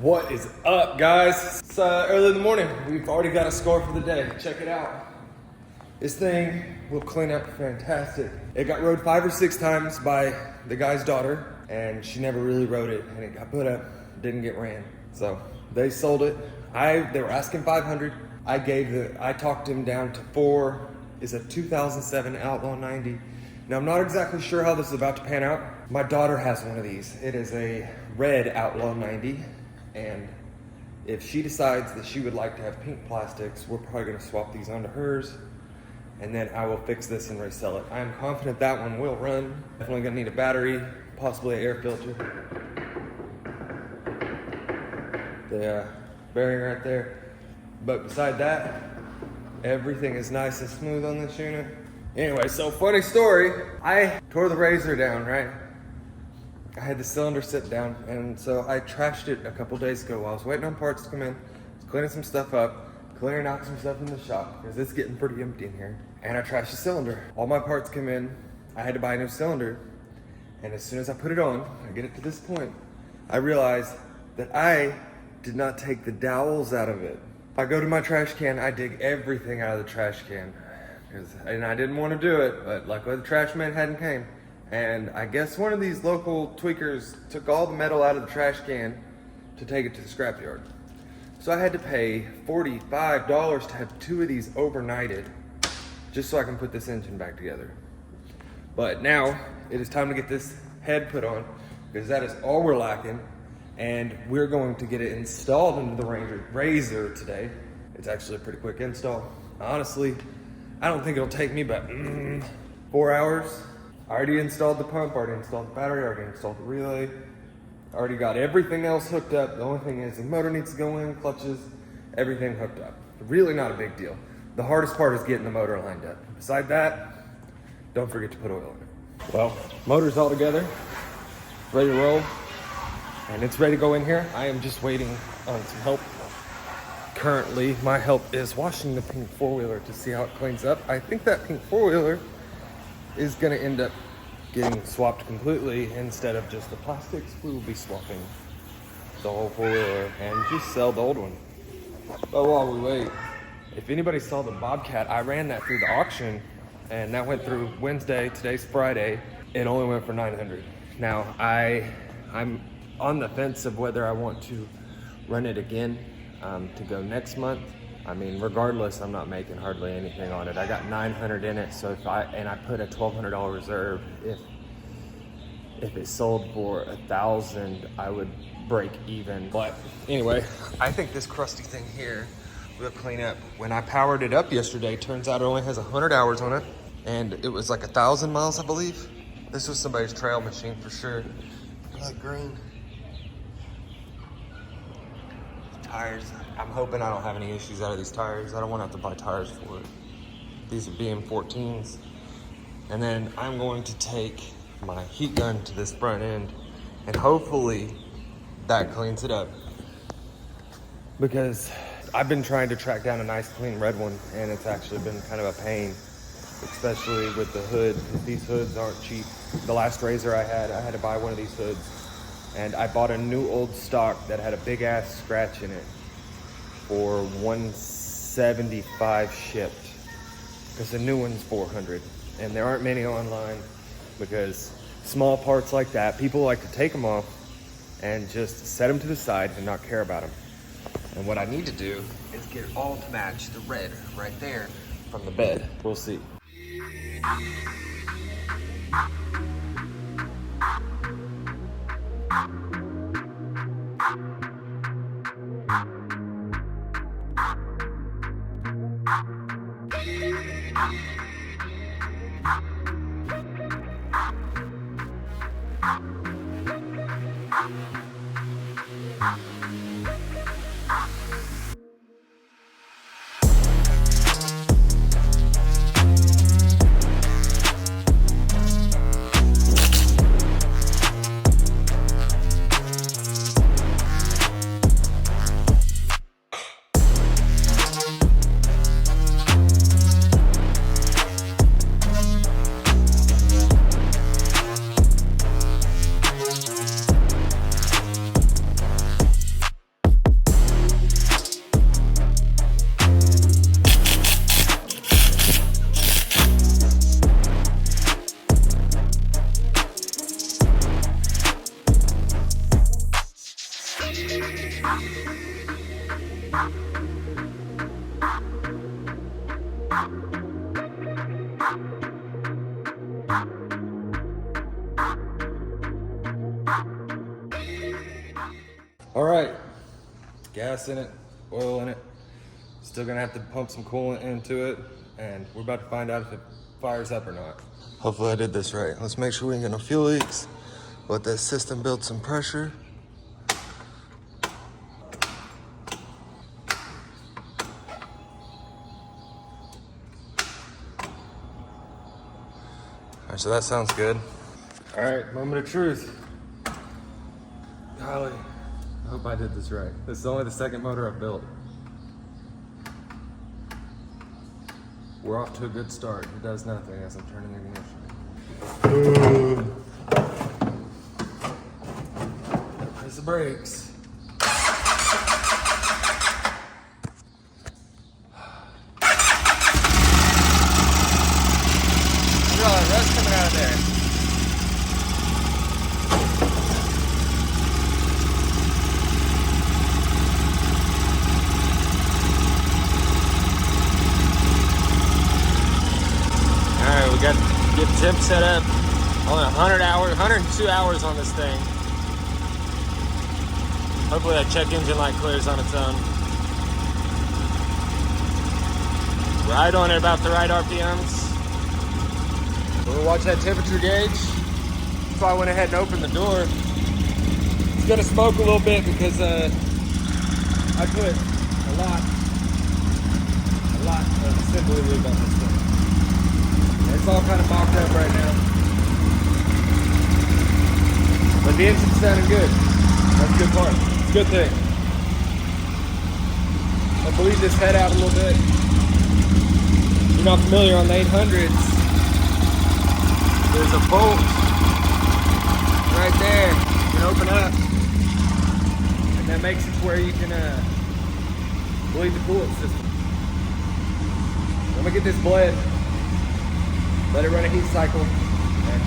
What is up, guys? It's early in the morning. We've already got a score for the day. Check it out. This thing will clean up fantastic. It got rode 5 or 6 times by the guy's daughter, and she never really rode it, and it got put up, didn't get ran. So they sold it. They were asking $500. I talked him down to 4. It's a 2007 Outlaw 90. Now I'm not exactly sure how this is about to pan out. My daughter has one of these. It is a red Outlaw 90. And if she decides that she would like to have pink plastics, we're probably gonna swap these onto hers, and then I will fix this and resell it. I am confident that one will run. Definitely gonna need a battery, possibly an air filter. The bearing right there. But beside that, everything is nice and smooth on this unit. Anyway, so funny story. I tore the RZR down, right? I had the cylinder sit down, and so I trashed it a couple days ago while I was waiting on parts to come in. I was cleaning some stuff up, clearing out some stuff in the shop, because it's getting pretty empty in here. And I trashed the cylinder. All my parts come in, I had to buy a new cylinder, and as soon as I put it on, I get it to this point, I realized that I did not take the dowels out of it. I go to my trash can, I dig everything out of the trash can. And I didn't want to do it, but luckily the trash man hadn't came. And I guess one of these local tweakers took all the metal out of the trash can to take it to the scrapyard. So I had to pay $45 to have 2 of these overnighted just so I can put this engine back together. But now it is time to get this head put on, because that is all we're lacking. And we're going to get it installed into the RZR today. It's actually a pretty quick install. Honestly, I don't think it'll take me but 4 hours. I already installed the pump, already installed the battery, already installed the relay. Already got everything else hooked up. The only thing is the motor needs to go in, clutches, everything hooked up. Really not a big deal. The hardest part is getting the motor lined up. Beside that, don't forget to put oil in it. Well, motor's all together, ready to roll, and it's ready to go in here. I am just waiting on some help. Currently, my help is washing the pink 4-wheeler to see how it cleans up. I think that pink 4-wheeler is gonna end up getting swapped completely instead of just the plastics. We will be swapping the whole 4-wheeler and just sell the old one. But while we wait, if anybody saw the Bobcat, I ran that through the auction, and that went through Wednesday. Today's Friday. It only went for $900. Now I'm on the fence of whether I want to run it again to go next month. I mean, regardless, I'm not making hardly anything on it. I got $900 in it, so I put a $1,200 reserve. If it sold for $1,000, I would break even. But anyway, I think this crusty thing here will clean up. When I powered it up yesterday, turns out it only has 100 hours on it, and it was like 1,000 miles, I believe. This was somebody's trail machine for sure. Like green. Tires. I'm hoping I don't have any issues out of these tires. I don't want to have to buy tires for it. These are BM14s. And then I'm going to take my heat gun to this front end, and hopefully that cleans it up. Because I've been trying to track down a nice clean red one, and it's actually been kind of a pain, especially with the hood. These hoods aren't cheap. The last RZR I had to buy one of these hoods. And I bought a new old stock that had a big ass scratch in it for $175 shipped, because the new one's $400. And there aren't many online, because small parts like that, people like to take them off and just set them to the side and not care about them. And what I need to do is get it all to match the red right there from the bed. We'll see. All right, gas in it, oil in it. Still gonna have to pump some coolant into it, and we're about to find out if it fires up or not. Hopefully I did this right. Let's make sure we ain't got no fuel leaks. Let this system build some pressure. All right, so that sounds good. All right, moment of truth. Golly, I hope I did this right. This is only the second motor I've built. We're off to a good start. It does nothing as I'm turning the ignition. Press the brakes. Look at all that rust coming out of there. Alright, we got to get temp set up. Only 102 hours on this thing. Hopefully that check engine light clears on its own. Right on at about the right RPMs. We'll watch that temperature gauge. That's why I went ahead and opened the door. It's gonna smoke a little bit because I put a lot of assembly lube on this thing. It's all kind of mocked up right now. But the engine's sounding good. That's a good part. It's a good thing. I'll bleed this head out a little bit. If you're not familiar, on the 800s, there's a bolt right there. You can open up. And that makes it where you can bleed the coolant system. I'm gonna get this bled. Let it run a heat cycle, and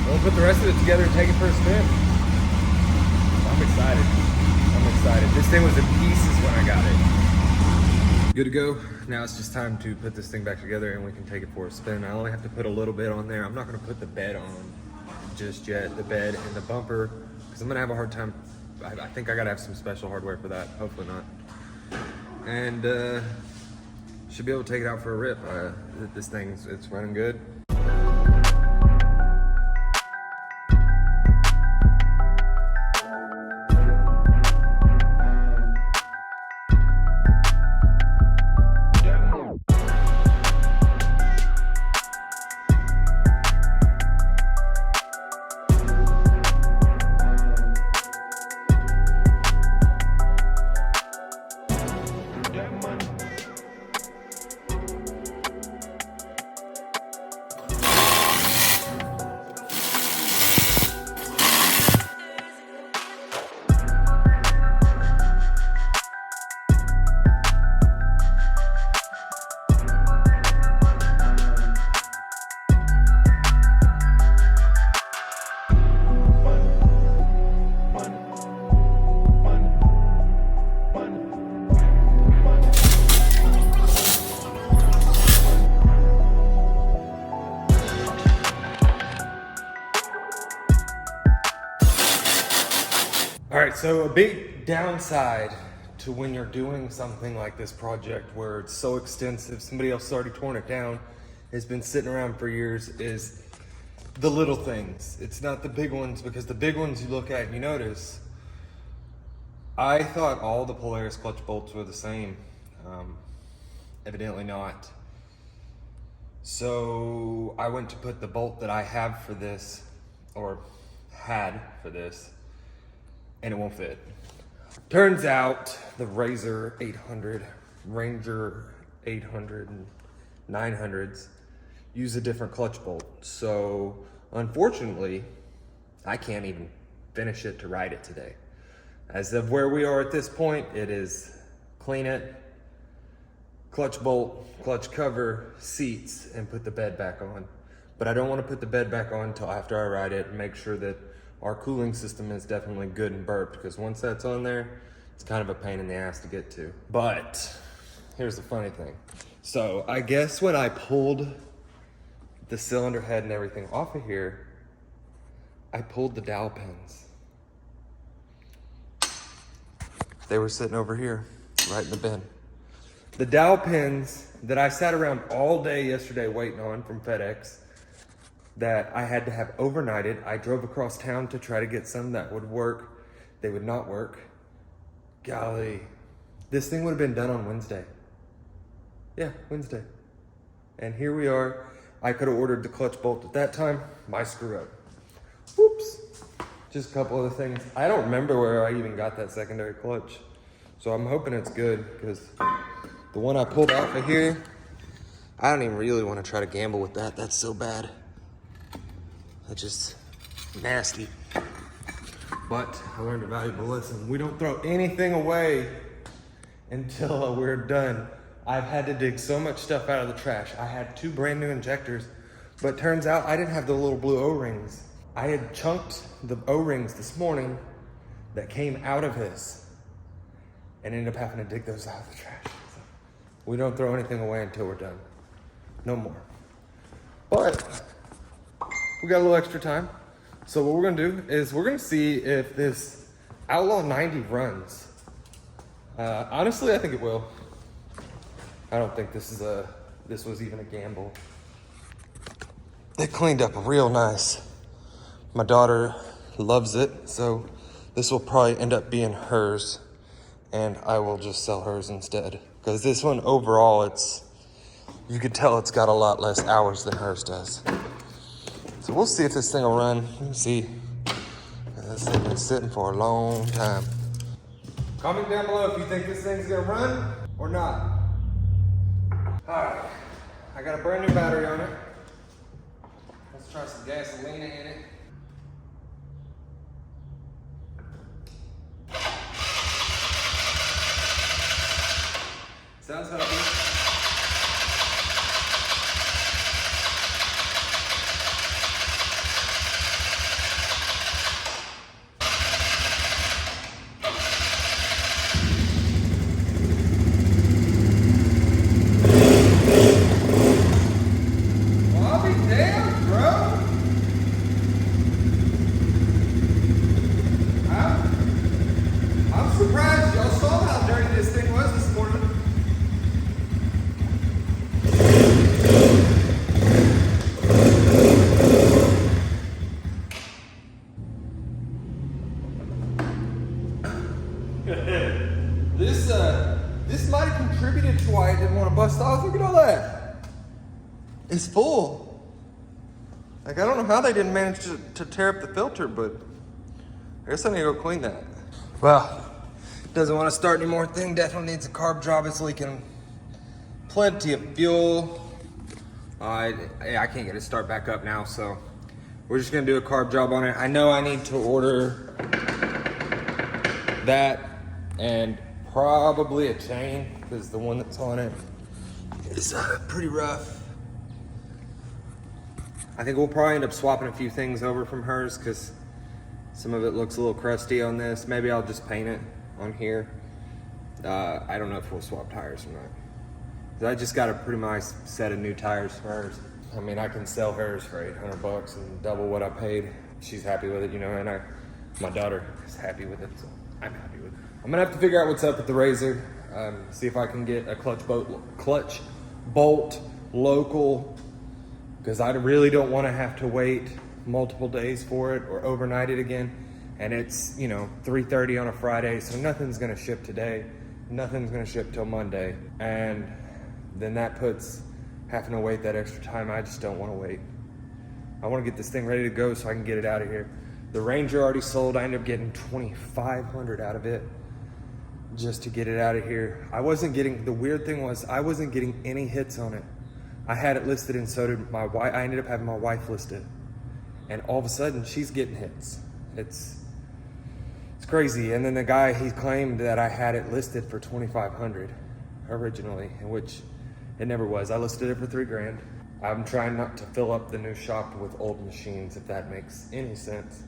we'll put the rest of it together and take it for a spin. I'm excited. I'm excited. This thing was in pieces when I got it. Good to go. Now it's just time to put this thing back together and we can take it for a spin. I only have to put a little bit on there. I'm not gonna put the bed on just yet, the bed and the bumper, because I'm gonna have a hard time. I think I gotta have some special hardware for that. Hopefully not. And should be able to take it out for a rip. This thing's, it's running good. All right, so a big downside to when you're doing something like this project where it's so extensive, somebody else has already torn it down, has been sitting around for years, is the little things. It's not the big ones, because the big ones you look at and you notice. I thought all the Polaris clutch bolts were the same. Evidently not. So I went to put the bolt that I have for this, or had for this, and it won't fit. Turns out the RZR 800, Ranger 800, and 900s use a different clutch bolt. So unfortunately, I can't even finish it to ride it today. As of where we are at this point, it is clean it, clutch bolt, clutch cover, seats, and put the bed back on. But I don't want to put the bed back on until after I ride it and make sure that our cooling system is definitely good and burped, because once that's on there, it's kind of a pain in the ass to get to. But here's the funny thing. So I guess when I pulled the cylinder head and everything off of here, I pulled the dowel pins. They were sitting over here, right in the bin. The dowel pins that I sat around all day yesterday waiting on from FedEx, that I had to have overnighted. I drove across town to try to get some that would work. They would not work. Golly, this thing would have been done on Wednesday. Yeah, Wednesday. And here we are. I could have ordered the clutch bolt at that time. My screw up. Whoops. Just a couple other things. I don't remember where I even got that secondary clutch. So I'm hoping it's good, because the one I pulled off of here, I don't even really want to try to gamble with that. That's so bad. That's just nasty. But I learned a valuable lesson. We don't throw anything away until we're done. I've had to dig so much stuff out of the trash. I had 2 brand new injectors, but turns out I didn't have the little blue O-rings. I had chunked the O-rings this morning that came out of this and ended up having to dig those out of the trash. So we don't throw anything away until we're done. No more. But we got a little extra time. So what we're gonna do is we're gonna see if this Outlaw 90 runs. Honestly, I think it will. I don't think this was even a gamble. It cleaned up real nice. My daughter loves it, so this will probably end up being hers, and I will just sell hers instead. Because this one overall, you could tell it's got a lot less hours than hers does. So we'll see if this thing will run. Let me see. This thing's been sitting for a long time. Comment down below if you think this thing's gonna run or not. All right, I got a brand new battery on it. Let's try some gasoline in it. Sounds healthy. This might have contributed to why I didn't want to bust off. Look at all that. It's full. Like, I don't know how they didn't manage to tear up the filter, but I guess I need to go clean that. Well, doesn't want to start anymore. Thing definitely needs a carb job. It's leaking plenty of fuel. I can't get it to start back up now, so we're just gonna do a carb job on it. I know I need to order that and probably a chain, because the one that's on it is pretty rough. I think we'll probably end up swapping a few things over from hers, because some of it looks a little crusty on this. Maybe I'll just paint it on here. I don't know if we'll swap tires or not. 'Cause I just got a pretty nice set of new tires for hers. I mean, I can sell hers for $800 and double what I paid. She's happy with it, you know, and my daughter is happy with it, so I'm happy with it. I'm gonna have to figure out what's up with the RZR. See if I can get a clutch bolt local, because I really don't want to have to wait multiple days for it or overnight it again. And it's, you know, 3:30 on a Friday, so nothing's gonna ship today. Nothing's gonna ship till Monday. And then that puts having to wait that extra time. I just don't want to wait. I want to get this thing ready to go so I can get it out of here. The Ranger already sold. I ended up getting $2,500 out of it just to get it out of here. The weird thing was I wasn't getting any hits on it. I had it listed, and so did my wife. I ended up having my wife listed, and all of a sudden she's getting hits. It's crazy. And then the guy, he claimed that I had it listed for $2,500 originally, which it never was. I listed it for $3,000. I'm trying not to fill up the new shop with old machines, if that makes any sense.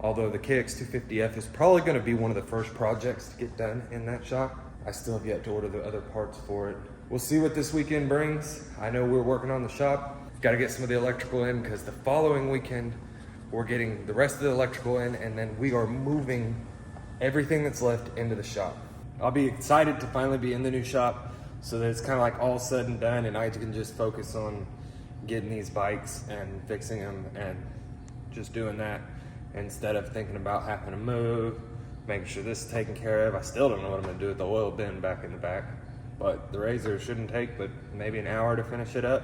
Although the KX250F is probably gonna be one of the first projects to get done in that shop. I still have yet to order the other parts for it. We'll see what this weekend brings. I know we're working on the shop. Got to get some of the electrical in because the following weekend, we're getting the rest of the electrical in, and then we are moving everything that's left into the shop. I'll be excited to finally be in the new shop so that it's kind of like all said and done and I can just focus on getting these bikes and fixing them and just doing that instead of thinking about having to move, making sure this is taken care of. I still don't know what I'm gonna do with the oil bin back in the back, but the RZR shouldn't take but maybe an hour to finish it up.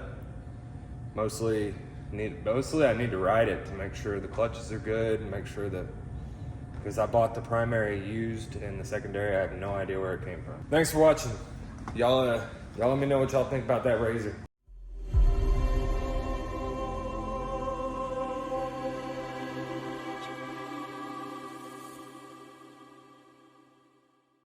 Mostly I need to ride it to make sure the clutches are good and make sure that, because I bought the primary used and the secondary, I have no idea where it came from. Thanks for watching. Y'all let me know what y'all think about that RZR.